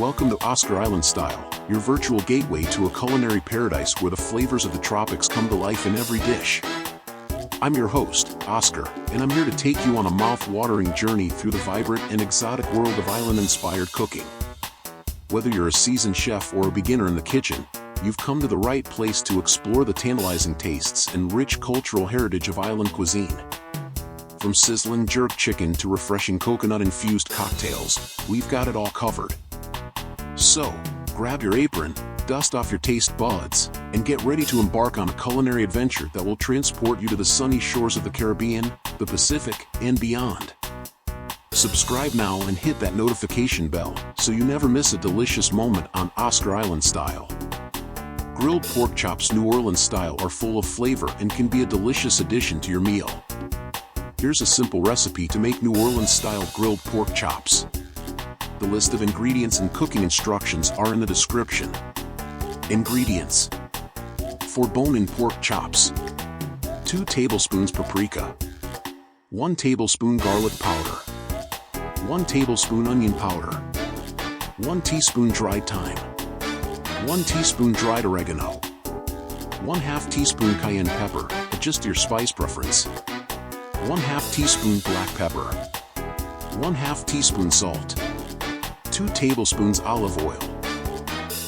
Welcome to Oscar Island Style, your virtual gateway to a culinary paradise where the flavors of the tropics come to life in every dish. I'm your host, Oscar, and I'm here to take you on a mouth-watering journey through the vibrant and exotic world of island-inspired cooking. Whether you're a seasoned chef or a beginner in the kitchen, you've come to the right place to explore the tantalizing tastes and rich cultural heritage of island cuisine. From sizzling jerk chicken to refreshing coconut-infused cocktails, we've got it all covered. So, grab your apron, dust off your taste buds, and get ready to embark on a culinary adventure that will transport you to the sunny shores of the Caribbean, the Pacific, and beyond. Subscribe now and hit that notification bell so you never miss a delicious moment on Oscar Island Style. Grilled pork chops New Orleans style are full of flavor and can be a delicious addition to your meal. Here's a simple recipe to make New Orleans style grilled pork chops. The list of ingredients and cooking instructions are in the description. Ingredients: for bone-in pork chops, 2 tablespoons paprika, 1 tablespoon garlic powder, 1 tablespoon onion powder, 1 teaspoon dried thyme, 1 teaspoon dried oregano, 1/2 teaspoon cayenne pepper, adjust to your spice preference, 1/2 teaspoon black pepper, 1/2 teaspoon salt, 2 tablespoons olive oil,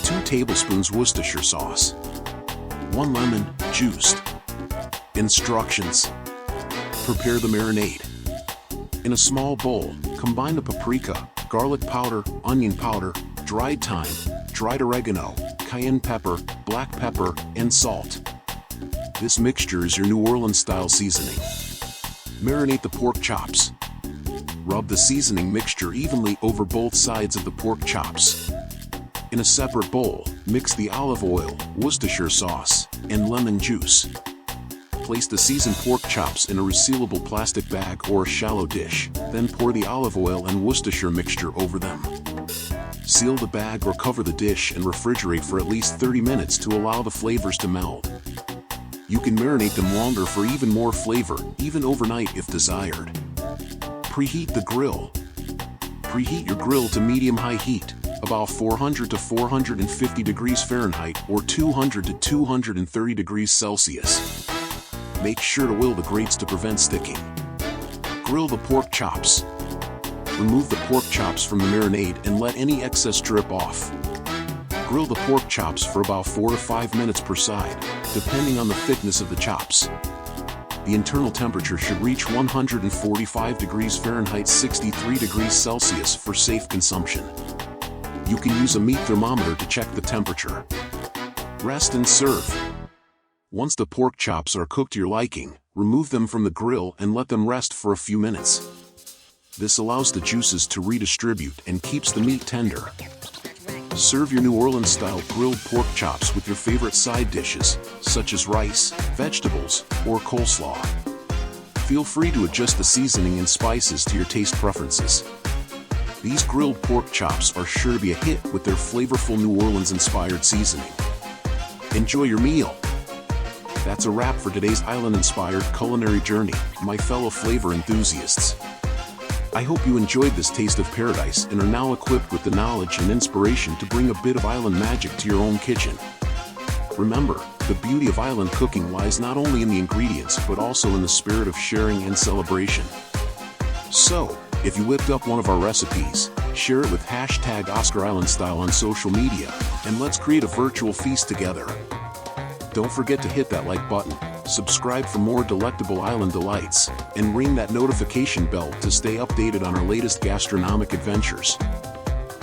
2 tablespoons Worcestershire sauce, 1 lemon, juiced. Instructions: prepare the marinade. In a small bowl, combine the paprika, garlic powder, onion powder, dried thyme, dried oregano, cayenne pepper, black pepper, and salt. This mixture is your New Orleans style seasoning. Marinate the pork chops. Rub the seasoning mixture evenly over both sides of the pork chops. In a separate bowl, mix the olive oil, Worcestershire sauce, and lemon juice. Place the seasoned pork chops in a resealable plastic bag or a shallow dish, then pour the olive oil and Worcestershire mixture over them. Seal the bag or cover the dish and refrigerate for at least 30 minutes to allow the flavors to meld. You can marinate them longer for even more flavor, even overnight if desired. Preheat the grill. Preheat your grill to medium-high heat, about 400 to 450 degrees Fahrenheit or 200 to 230 degrees Celsius. Make sure to oil the grates to prevent sticking. Grill the pork chops. Remove the pork chops from the marinade and let any excess drip off. Grill the pork chops for about 4 to 5 minutes per side, depending on the thickness of the chops. The internal temperature should reach 145 degrees Fahrenheit 63 degrees Celsius for safe consumption. You can use a meat thermometer to check the temperature. Rest and serve. Once the pork chops are cooked to your liking, remove them from the grill and let them rest for a few minutes. This allows the juices to redistribute and keeps the meat tender. Serve your New Orleans style grilled pork chops with your favorite side dishes, such as rice, vegetables, or coleslaw. Feel free to adjust the seasoning and spices to your taste preferences. These grilled pork chops are sure to be a hit with their flavorful New Orleans-inspired seasoning. Enjoy your meal! That's a wrap for today's island-inspired culinary journey, my fellow flavor enthusiasts. I hope you enjoyed this taste of paradise and are now equipped with the knowledge and inspiration to bring a bit of island magic to your own kitchen. Remember, the beauty of island cooking lies not only in the ingredients but also in the spirit of sharing and celebration. So, if you whipped up one of our recipes, share it with hashtag Oscar Island Style on social media, and let's create a virtual feast together. Don't forget to hit that like button, subscribe for more delectable island delights, and ring that notification bell to stay updated on our latest gastronomic adventures.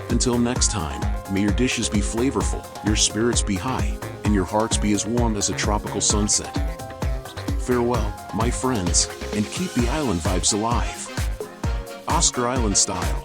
Until next time, may your dishes be flavorful, your spirits be high, and your hearts be as warm as a tropical sunset. Farewell, my friends, and keep the island vibes alive. Oscar Island Style.